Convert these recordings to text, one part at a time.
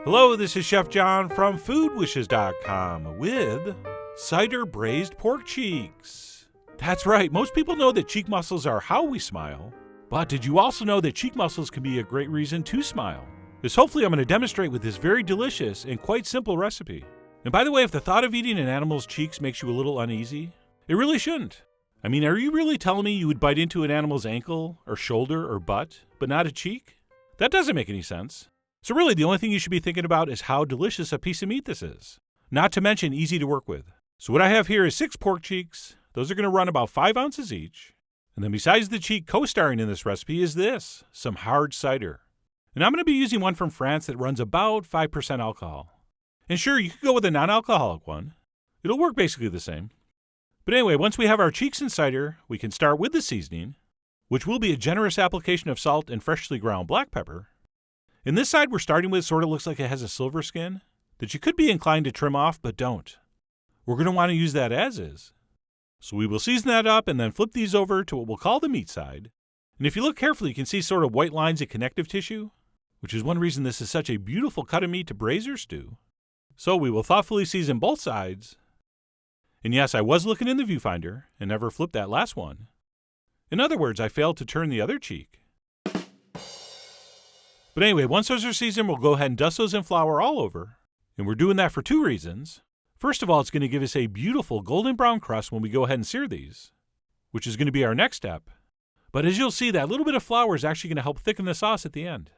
Hello, this is Chef John from foodwishes.com with cider-braised pork cheeks. That's right, most people know that cheek muscles are how we smile, but did you also know that cheek muscles can be a great reason to smile? This hopefully I'm going to demonstrate with this very delicious and quite simple recipe. And by the way, if the thought of eating an animal's cheeks makes you a little uneasy, it really shouldn't. I mean, are you really telling me you would bite into an animal's ankle or shoulder or butt, but not a cheek? That doesn't make any sense. So really, the only thing you should be thinking about is how delicious a piece of meat this is. Not to mention easy to work with. So what I have here is 6 pork cheeks. Those are going to run about 5 ounces each. And then besides the cheek co-starring in this recipe is this, some hard cider. And I'm going to be using one from France that runs about 5% alcohol. And sure, you could go with a non-alcoholic one. It'll work basically the same. But anyway, once we have our cheeks and cider, we can start with the seasoning, which will be a generous application of salt and freshly ground black pepper. And this side we're starting with sort of looks like it has a silver skin that you could be inclined to trim off, but don't. We're going to want to use that as is. So we will season that up and then flip these over to what we'll call the meat side. And if you look carefully, you can see sort of white lines of connective tissue, which is one reason this is such a beautiful cut of meat to braise or stew. So we will thoughtfully season both sides. And yes, I was looking in the viewfinder and never flipped that last one. In other words, I failed to turn the other cheek. But anyway, once those are seasoned, we'll go ahead and dust those in flour all over. And we're doing that for 2 reasons. First of all, it's going to give us a beautiful golden brown crust when we go ahead and sear these, which is going to be our next step. But as you'll see, that little bit of flour is actually going to help thicken the sauce at the end.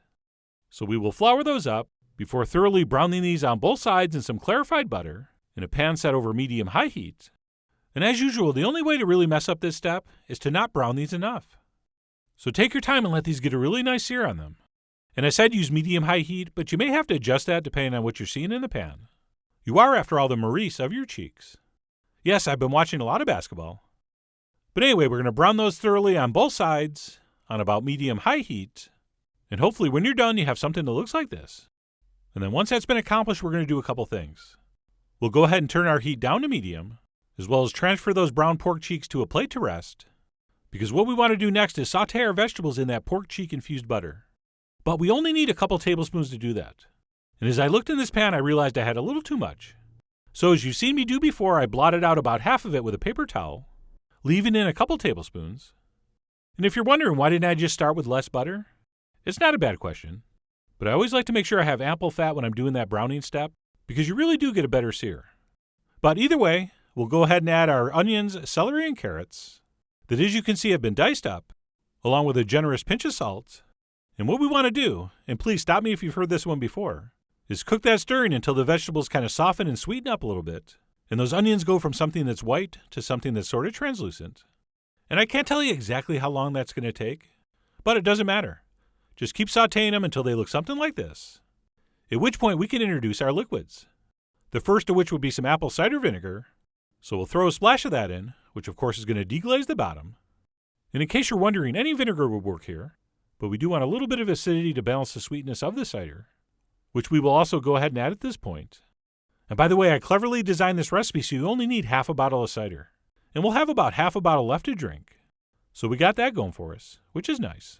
So we will flour those up before thoroughly browning these on both sides in some clarified butter in a pan set over medium-high heat. And as usual, the only way to really mess up this step is to not brown these enough. So take your time and let these get a really nice sear on them. And I said use medium-high heat, but you may have to adjust that depending on what you're seeing in the pan. You are, after all, the Maurice of your cheeks. Yes, I've been watching a lot of basketball. But anyway, we're going to brown those thoroughly on both sides on about medium-high heat. And hopefully when you're done, you have something that looks like this. And then once that's been accomplished, we're going to do a couple things. We'll go ahead and turn our heat down to medium, as well as transfer those brown pork cheeks to a plate to rest. Because what we want to do next is sauté our vegetables in that pork cheek-infused butter. But we only need a couple tablespoons to do that. And as I looked in this pan, I realized I had a little too much. So as you've seen me do before, I blotted out about half of it with a paper towel, leaving in a couple tablespoons. And if you're wondering why didn't I just start with less butter, it's not a bad question. But I always like to make sure I have ample fat when I'm doing that browning step, because you really do get a better sear. But either way, we'll go ahead and add our onions, celery, and carrots that, as you can see, have been diced up, along with a generous pinch of salt. And what we want to do, and please stop me if you've heard this one before, is cook that stirring until the vegetables kind of soften and sweeten up a little bit, and those onions go from something that's white to something that's sort of translucent. And I can't tell you exactly how long that's going to take, but it doesn't matter. Just keep sautéing them until they look something like this, at which point we can introduce our liquids. The first of which would be some apple cider vinegar, so we'll throw a splash of that in, which of course is going to deglaze the bottom. And in case you're wondering, any vinegar would work here, but we do want a little bit of acidity to balance the sweetness of the cider, which we will also go ahead and add at this point. And by the way, I cleverly designed this recipe so you only need half a bottle of cider. And we'll have about half a bottle left to drink. So we got that going for us, which is nice.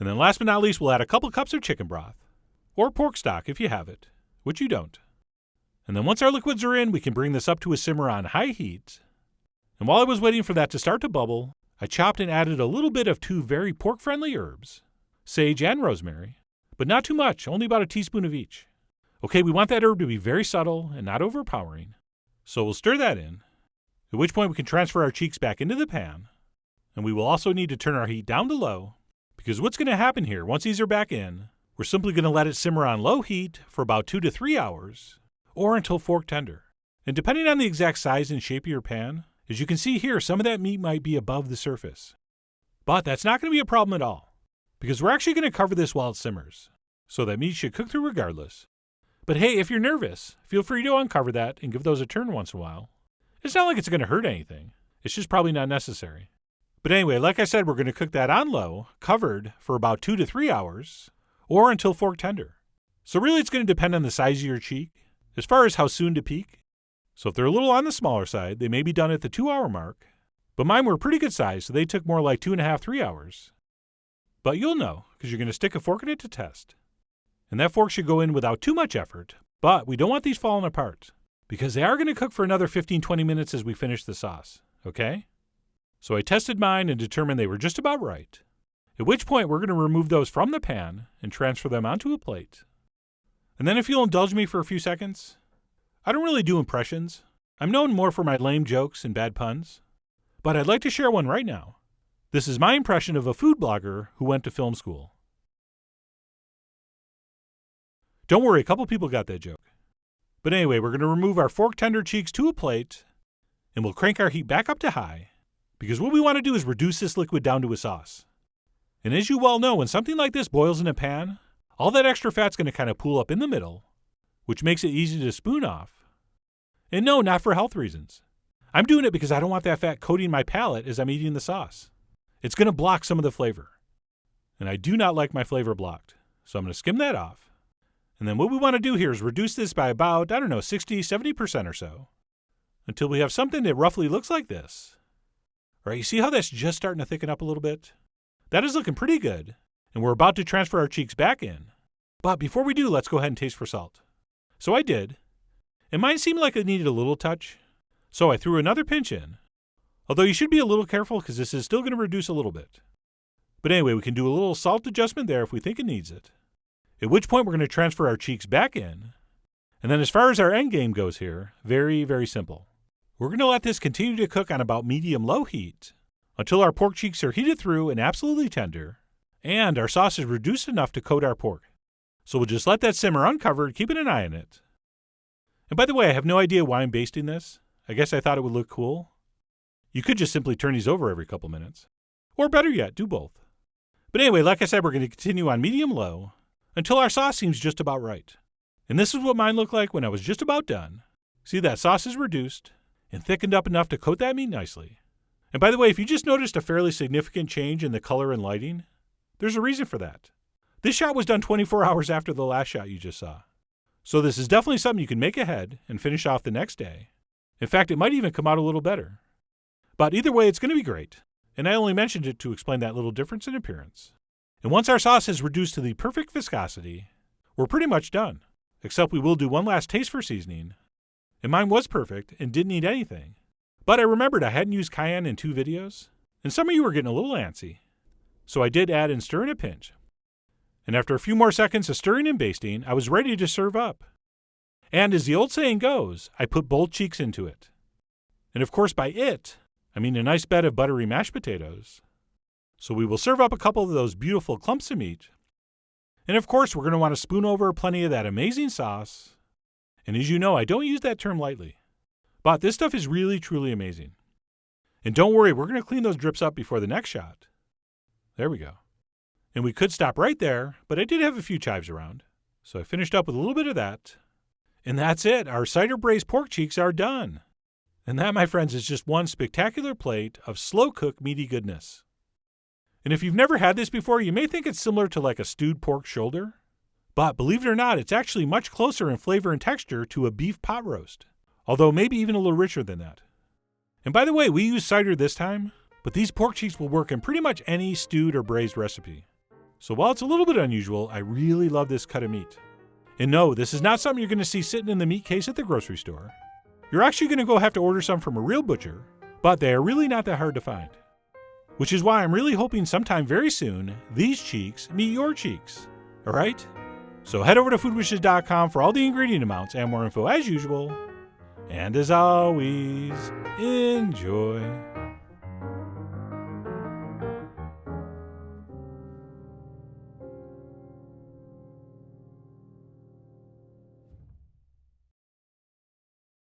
And then last but not least, we'll add a couple cups of chicken broth, or pork stock if you have it, which you don't. And then once our liquids are in, we can bring this up to a simmer on high heat. And while I was waiting for that to start to bubble, I chopped and added a little bit of 2 very pork-friendly herbs, sage and rosemary, but not too much, only about a teaspoon of each. Okay, we want that herb to be very subtle and not overpowering, so we'll stir that in, at which point we can transfer our cheeks back into the pan, and we will also need to turn our heat down to low, because what's going to happen here, once these are back in, we're simply going to let it simmer on low heat for about 2 to 3 hours, or until fork tender. And depending on the exact size and shape of your pan, as you can see here, some of that meat might be above the surface. But that's not going to be a problem at all, because we're actually going to cover this while it simmers, so that meat should cook through regardless. But hey, if you're nervous, feel free to uncover that and give those a turn once in a while. It's not like it's going to hurt anything. It's just probably not necessary. But anyway, like I said, we're going to cook that on low, covered, for about 2 to 3 hours, or until fork tender. So really it's going to depend on the size of your cheek, as far as how soon to peak. So if they're a little on the smaller side, they may be done at the 2-hour mark. But mine were pretty good size, so they took more like 2.5, 3 hours. But you'll know, because you're going to stick a fork in it to test. And that fork should go in without too much effort, but we don't want these falling apart because they are going to cook for another 15-20 minutes as we finish the sauce, okay? So I tested mine and determined they were just about right, at which point we're going to remove those from the pan and transfer them onto a plate. And then if you'll indulge me for a few seconds, I don't really do impressions. I'm known more for my lame jokes and bad puns, but I'd like to share one right now. This is my impression of a food blogger who went to film school. Don't worry, a couple people got that joke. But anyway, we're going to remove our fork tender cheeks to a plate, and we'll crank our heat back up to high, because what we want to do is reduce this liquid down to a sauce. And as you well know, when something like this boils in a pan, all that extra fat's going to kind of pool up in the middle, which makes it easy to spoon off. And no, not for health reasons. I'm doing it because I don't want that fat coating my palate as I'm eating the sauce. It's going to block some of the flavor. And I do not like my flavor blocked, so I'm going to skim that off. And then what we want to do here is reduce this by about, 60-70% or so, until we have something that roughly looks like this. All right, you see how that's just starting to thicken up a little bit? That is looking pretty good, and we're about to transfer our cheeks back in. But before we do, let's go ahead and taste for salt. So I did, and mine seemed like it needed a little touch, so I threw another pinch in. Although you should be a little careful because this is still going to reduce a little bit. But anyway, we can do a little salt adjustment there if we think it needs it. At which point we're going to transfer our cheeks back in. And then as far as our end game goes here, very, very simple. We're going to let this continue to cook on about medium-low heat until our pork cheeks are heated through and absolutely tender, and our sauce is reduced enough to coat our pork. So we'll just let that simmer uncovered, keeping an eye on it. And by the way, I have no idea why I'm basting this. I guess I thought it would look cool. You could just simply turn these over every couple minutes. Or better yet, do both. But anyway, like I said, we're going to continue on medium-low until our sauce seems just about right. And this is what mine looked like when I was just about done. See, that sauce is reduced and thickened up enough to coat that meat nicely. And by the way, if you just noticed a fairly significant change in the color and lighting, there's a reason for that. This shot was done 24 hours after the last shot you just saw. So this is definitely something you can make ahead and finish off the next day. In fact, it might even come out a little better. But either way, it's going to be great. And I only mentioned it to explain that little difference in appearance. And once our sauce is reduced to the perfect viscosity, we're pretty much done. Except we will do one last taste for seasoning. And mine was perfect and didn't need anything. But I remembered I hadn't used cayenne in 2 videos, and some of you were getting a little antsy. So I did add and stir in a pinch. And after a few more seconds of stirring and basting, I was ready to serve up. And as the old saying goes, I put both cheeks into it. And of course by it, I mean a nice bed of buttery mashed potatoes. So we will serve up a couple of those beautiful clumps of meat. And of course, we're going to want to spoon over plenty of that amazing sauce. And as you know, I don't use that term lightly. But this stuff is really, truly amazing. And don't worry, we're going to clean those drips up before the next shot. There we go. And we could stop right there, but I did have a few chives around. So I finished up with a little bit of that. And that's it. Our cider-braised pork cheeks are done. And that, my friends, is just one spectacular plate of slow-cooked meaty goodness. And if you've never had this before, you may think it's similar to like a stewed pork shoulder. But believe it or not, it's actually much closer in flavor and texture to a beef pot roast. Although maybe even a little richer than that. And by the way, we use cider this time, but these pork cheeks will work in pretty much any stewed or braised recipe. So while it's a little bit unusual, I really love this cut of meat. And no, this is not something you're going to see sitting in the meat case at the grocery store. You're actually going to go have to order some from a real butcher, but they are really not that hard to find. Which is why I'm really hoping sometime very soon, these cheeks meet your cheeks. Alright? So head over to foodwishes.com for all the ingredient amounts and more info as usual. And as always, enjoy.